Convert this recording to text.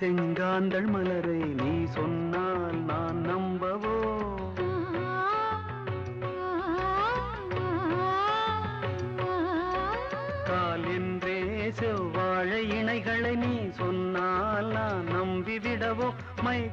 செங்காந்தள் மலரை நீ சொன்னால் நான் நம்பவோ? கால் என்றே செவ்வாழை இணைகளை நீ சொன்னால் நான் நம்பிவிடவோ? மை